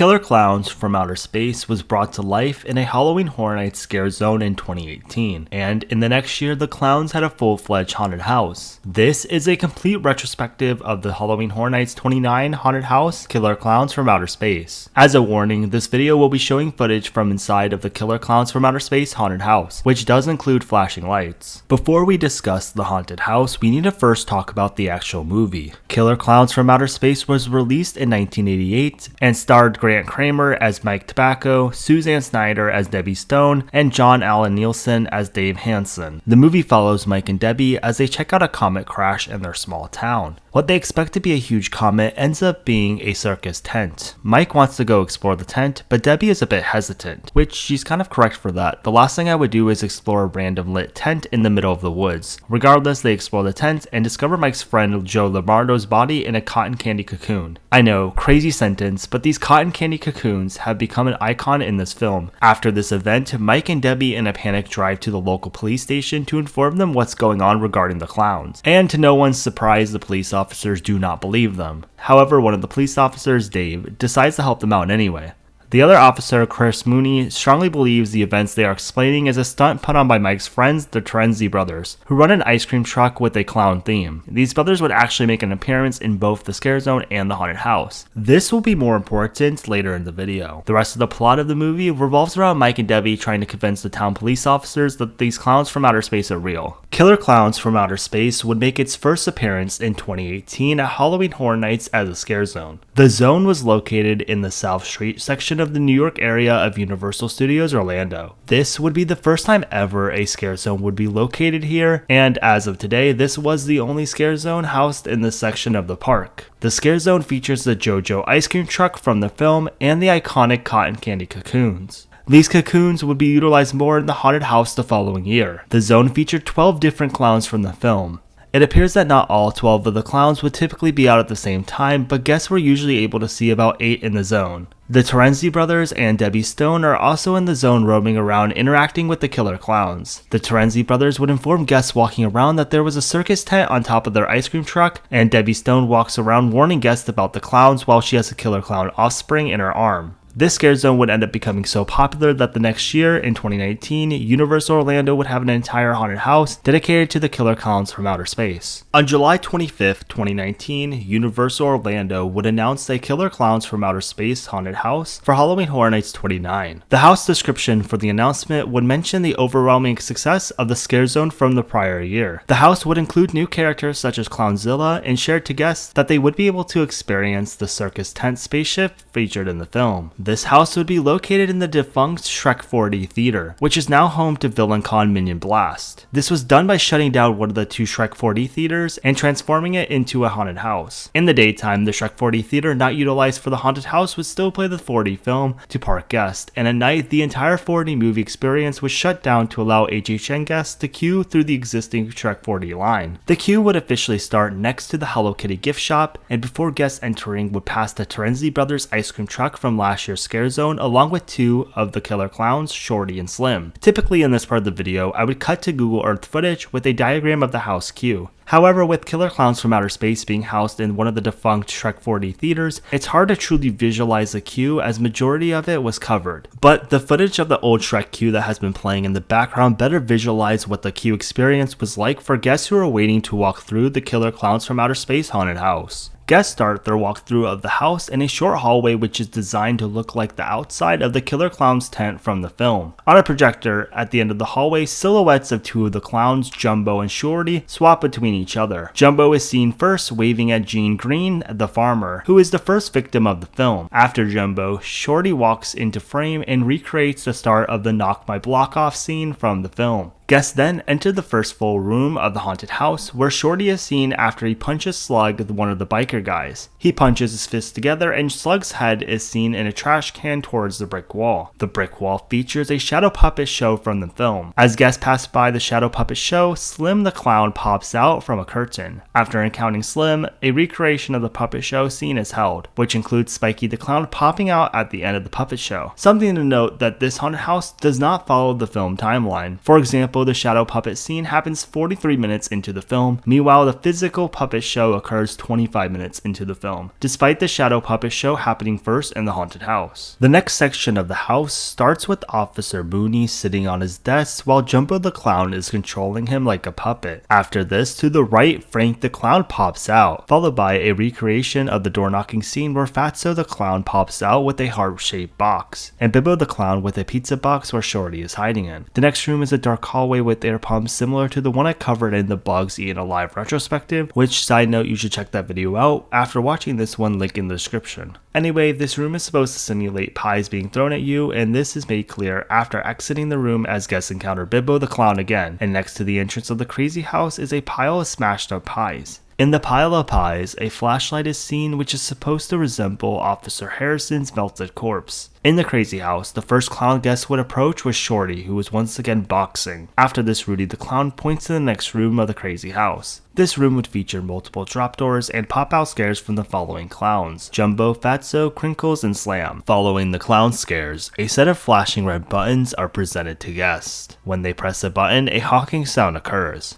Killer Klowns from Outer Space was brought to life in a Halloween Horror Nights scare zone in 2018, and in the next year the clowns had a full-fledged haunted house. This is a complete retrospective of the Halloween Horror Nights 29 haunted house, Killer Klowns from Outer Space. As a warning, this video will be showing footage from inside of the Killer Klowns from Outer Space haunted house, which does include flashing lights. Before we discuss the haunted house, we need to first talk about the actual movie. Killer Klowns from Outer Space was released in 1988 and starred Grant Kramer as Mike Tobacco, Suzanne Snyder as Debbie Stone, and John Allen Nielsen as Dave Hansen. The movie follows Mike and Debbie as they check out a comet crash in their small town. What they expect to be a huge comet ends up being a circus tent. Mike wants to go explore the tent, but Debbie is a bit hesitant, which she's kind of correct for that. The last thing I would do is explore a random lit tent in the middle of the woods. Regardless, they explore the tent and discover Mike's friend Joe Lombardo's body in a cotton candy cocoon. I know, crazy sentence, but these cotton candy cocoons have become an icon in this film. After this event, Mike and Debbie in a panic drive to the local police station to inform them what's going on regarding the clowns. And to no one's surprise, the police officers do not believe them. However, one of the police officers, Dave, decides to help them out anyway. The other officer, Chris Mooney, strongly believes the events they are explaining is a stunt put on by Mike's friends, the Terenzi brothers, who run an ice cream truck with a clown theme. These brothers would actually make an appearance in both the scare zone and the haunted house. This will be more important later in the video. The rest of the plot of the movie revolves around Mike and Debbie trying to convince the town police officers that these clowns from outer space are real. Killer Klowns from Outer Space would make its first appearance in 2018 at Halloween Horror Nights as a scare zone. The zone was located in the South Street section of the New York area of Universal Studios Orlando. This would be the first time ever a scare zone would be located here, and as of today, this was the only scare zone housed in this section of the park. The scare zone features the JoJo ice cream truck from the film and the iconic cotton candy cocoons. These cocoons would be utilized more in the haunted house the following year. The zone featured 12 different clowns from the film. It appears that not all 12 of the clowns would typically be out at the same time, but guests were usually able to see about 8 in the zone. The Terenzi brothers and Debbie Stone are also in the zone roaming around interacting with the Killer Klowns. The Terenzi brothers would inform guests walking around that there was a circus tent on top of their ice cream truck, and Debbie Stone walks around warning guests about the clowns while she has a Killer Clown offspring in her arm. This scare zone would end up becoming so popular that the next year, in 2019, Universal Orlando would have an entire haunted house dedicated to the Killer Klowns from Outer Space. On July 25th, 2019, Universal Orlando would announce a Killer Klowns from Outer Space haunted house for Halloween Horror Nights 29. The house description for the announcement would mention the overwhelming success of the scare zone from the prior year. The house would include new characters such as Clownzilla and shared to guests that they would be able to experience the circus tent spaceship featured in the film. This house would be located in the defunct Shrek 4D theater, which is now home to VillainCon Minion Blast. This was done by shutting down one of the 2 Shrek 4D theaters and transforming it into a haunted house. In the daytime, the Shrek 4D theater not utilized for the haunted house would still play the 4D film to park guests, and at night the entire 4D movie experience was shut down to allow HHN guests to queue through the existing Shrek 4D line. The queue would officially start next to the Hello Kitty gift shop, and before guests entering would pass the Terenzi brothers ice cream truck from last year's scare zone along with 2 of the Killer Klowns, Shorty and Slim. Typically in this part of the video, I would cut to Google Earth footage with a diagram of the house queue. However, with Killer Klowns from Outer Space being housed in one of the defunct Shrek 4D theaters, it's hard to truly visualize the queue as majority of it was covered. But the footage of the old Shrek queue that has been playing in the background better visualize what the queue experience was like for guests who are waiting to walk through the Killer Klowns from Outer Space haunted house. Guests start their walkthrough of the house in a short hallway which is designed to look like the outside of the Killer Klowns tent from the film. On a projector at the end of the hallway, silhouettes of 2 of the clowns, Jumbo and Shorty, swap between each other. Jumbo is seen first waving at Gene Green, the farmer, who is the first victim of the film. After Jumbo, Shorty walks into frame and recreates the start of the Knock My Block Off scene from the film. Guests then enter the first full room of the haunted house, where Shorty is seen after he punches Slug, one of the biker guys. He punches his fists together and Slug's head is seen in a trash can towards the brick wall. The brick wall features a shadow puppet show from the film. As guests pass by the shadow puppet show, Slim the clown pops out from a curtain. After encountering Slim, a recreation of the puppet show scene is held, which includes Spiky the clown popping out at the end of the puppet show. Something to note that this haunted house does not follow the film timeline. For example, Bibbo the Shadow Puppet scene happens 43 minutes into the film. Meanwhile, the physical puppet show occurs 25 minutes into the film, despite the shadow puppet show happening first in the haunted house. The next section of the house starts with Officer Mooney sitting on his desk while Jumbo the Clown is controlling him like a puppet. After this, to the right, Frank the Clown pops out, followed by a recreation of the door knocking scene where Fatso the Clown pops out with a heart-shaped box, and Bibbo the Clown with a pizza box where Shorty is hiding in. The next room is a dark hallway with air pumps similar to the one I covered in the Bugs Eaten Alive retrospective, which, side note, you should check that video out after watching this one, link in the description. Anyway, this room is supposed to simulate pies being thrown at you, and this is made clear after exiting the room as guests encounter Bibbo the Clown again, and next to the entrance of the crazy house is a pile of smashed up pies. In the pile of pies, a flashlight is seen which is supposed to resemble Officer Harrison's melted corpse. In the crazy house, the first clown guest would approach was Shorty, who was once again boxing. After this, Rudy the Clown points to the next room of the crazy house. This room would feature multiple trapdoors and pop-out scares from the following clowns: Jumbo, Fatso, Crinkles, and Slam. Following the clown scares, a set of flashing red buttons are presented to guests. When they press a button, a honking sound occurs.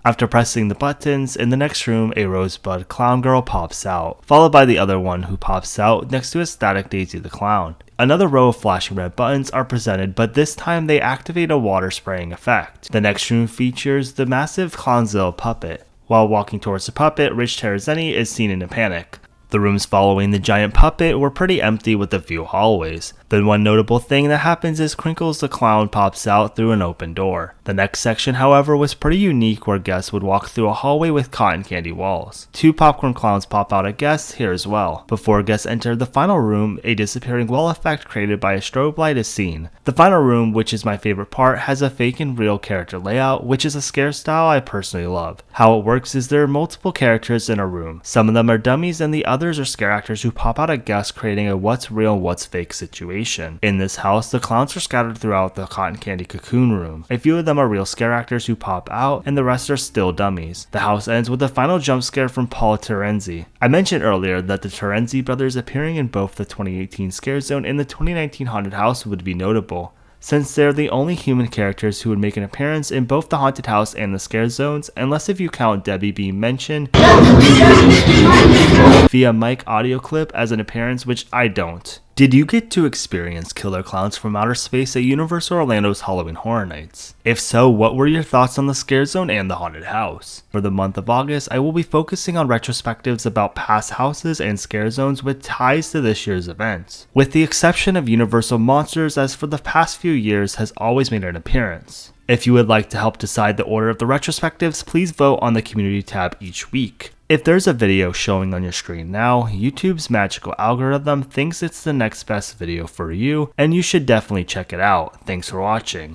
After pressing the buttons, in the next room, a rosebud clown girl pops out, followed by the other one who pops out next to a static Daisy the Clown. Another row of flashing red buttons are presented, but this time they activate a water spraying effect. The next room features the massive Clownzilla puppet. While walking towards the puppet, Rich Terrazeni is seen in a panic. The rooms following the giant puppet were pretty empty with a few hallways. The one notable thing that happens is Crinkles the Clown pops out through an open door. The next section, however, was pretty unique, where guests would walk through a hallway with cotton candy walls. 2 popcorn clowns pop out at guests here as well. Before guests enter the final room, a disappearing wall effect created by a strobe light is seen. The final room, which is my favorite part, has a fake and real character layout, which is a scare style I personally love. How it works is there are multiple characters in a room. Some of them are dummies and the others are scare actors who pop out at guests, creating a what's real and what's fake situation. In this house, the clowns are scattered throughout the cotton candy cocoon room. A few of them are real scare actors who pop out, and the rest are still dummies. The house ends with a final jump scare from Paul Terenzi. I mentioned earlier that the Terenzi brothers appearing in both the 2018 Scare Zone and the 2019 Haunted House would be notable, since they're the only human characters who would make an appearance in both the Haunted House and the Scare Zones, unless if you count Debbie being mentioned via mic audio clip as an appearance, which I don't. Did you get to experience Killer Klowns from Outer Space at Universal Orlando's Halloween Horror Nights? If so, what were your thoughts on the Scare Zone and the Haunted House? For the month of August, I will be focusing on retrospectives about past houses and Scare Zones with ties to this year's events, with the exception of Universal Monsters, as for the past few years has always made an appearance. If you would like to help decide the order of the retrospectives, please vote on the community tab each week. If there's a video showing on your screen now, YouTube's magical algorithm thinks it's the next best video for you, and you should definitely check it out. Thanks for watching.